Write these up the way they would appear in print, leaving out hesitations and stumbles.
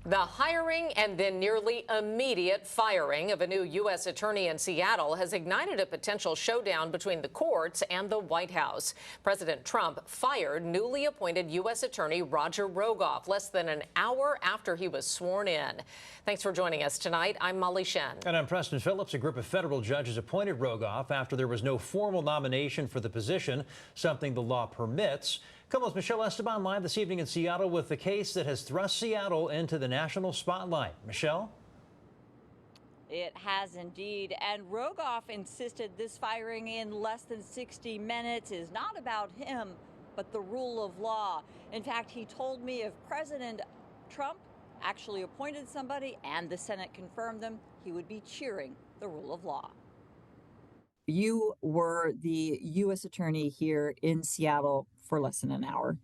The hiring and then nearly immediate firing of a new U.S. attorney in Seattle has ignited a potential showdown between the courts and the White House. President Trump fired newly appointed U.S. Attorney Roger Rogoff less than an hour after he was sworn in. Thanks for joining us tonight. I'm Molly Shen. And I'm Preston Phillips. A group of federal judges appointed Rogoff after there was no formal nomination for the position, something the law permits. KOMO's Michelle Esteban live this evening in Seattle with the case that has thrust Seattle into the national spotlight. Michelle? It has indeed. And Rogoff insisted this firing in less than 60 minutes is not about him, but the rule of law. In fact, he told me if President Trump actually appointed somebody and the Senate confirmed them, he would be cheering the rule of law. You were the U.S. attorney here in Seattle for less than an hour.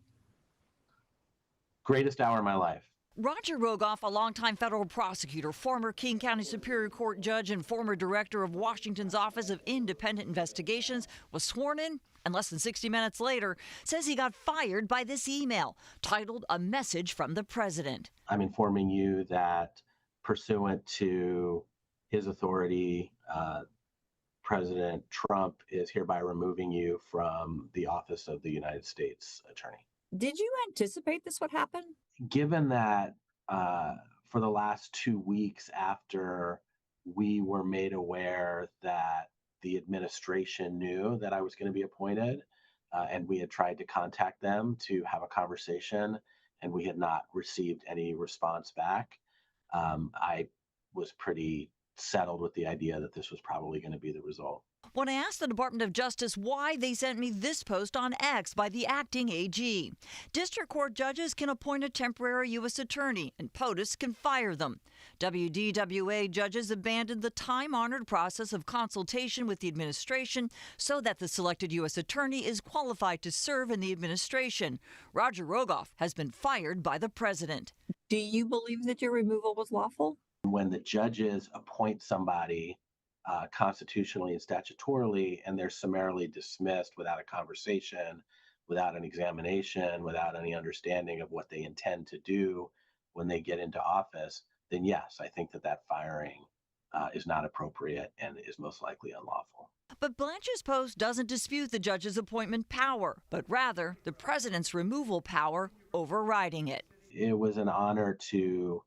Greatest hour of my life. Roger Rogoff, a longtime federal prosecutor, former King County Superior Court judge, and former director of Washington's Office of Independent Investigations, was sworn in and less than 60 minutes later says he got fired by this email titled "A Message from the President." I'm informing you that pursuant to his authority, President Trump is hereby removing you from the office of the United States Attorney. Did you anticipate this would happen? Given that for the last 2 weeks after we were made aware that the administration knew that I was going to be appointed, and we had tried to contact them to have a conversation, and we had not received any response back, I was pretty settled with the idea that this was probably going to be the result. When I asked the Department of Justice why, they sent me this post on X by the acting AG. District court judges can appoint a temporary U.S. attorney, and POTUS can fire them. WDWA judges abandoned the time-honored process of consultation with the administration so that the selected U.S. attorney is qualified to serve in the administration. Roger Rogoff has been fired by the president. Do you believe that your removal was lawful? When the judges appoint somebody constitutionally and statutorily, and they're summarily dismissed without a conversation, without an examination, without any understanding of what they intend to do when they get into office, then yes, I think that firing is not appropriate and is most likely unlawful. But Blanche's post doesn't dispute the judge's appointment power, but rather the president's removal power overriding it. It was an honor to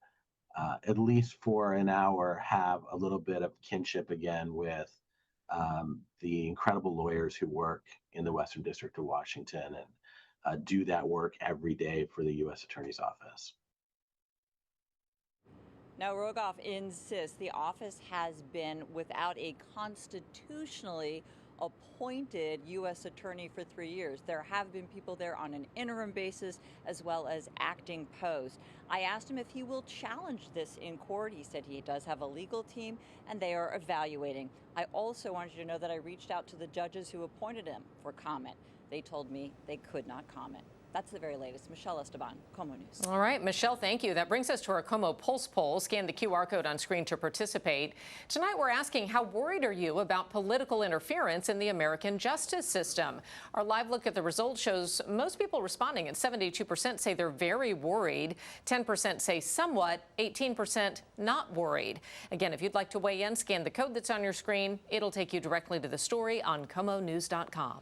at least for an hour, have a little bit of kinship again with the incredible lawyers who work in the Western District of Washington and do that work every day for the U.S. Attorney's Office. Now, Rogoff insists the office has been without a constitutionally appointed U.S. attorney for 3 years. There have been people there on an interim basis as well as acting posts. I asked him if he will challenge this in court. He said he does have a legal team and they are evaluating. I also wanted you to know that I reached out to the judges who appointed him for comment. They told me they could not comment. That's the very latest. Michelle Esteban, KOMO News. All right, Michelle, thank you. That brings us to our KOMO Pulse poll. Scan the QR code on screen to participate. Tonight, we're asking, how worried are you about political interference in the American justice system? Our live look at the results shows most people responding, and 72% say they're very worried, 10% say somewhat, 18% not worried. Again, if you'd like to weigh in, scan the code that's on your screen. It'll take you directly to the story on KOMOnews.com.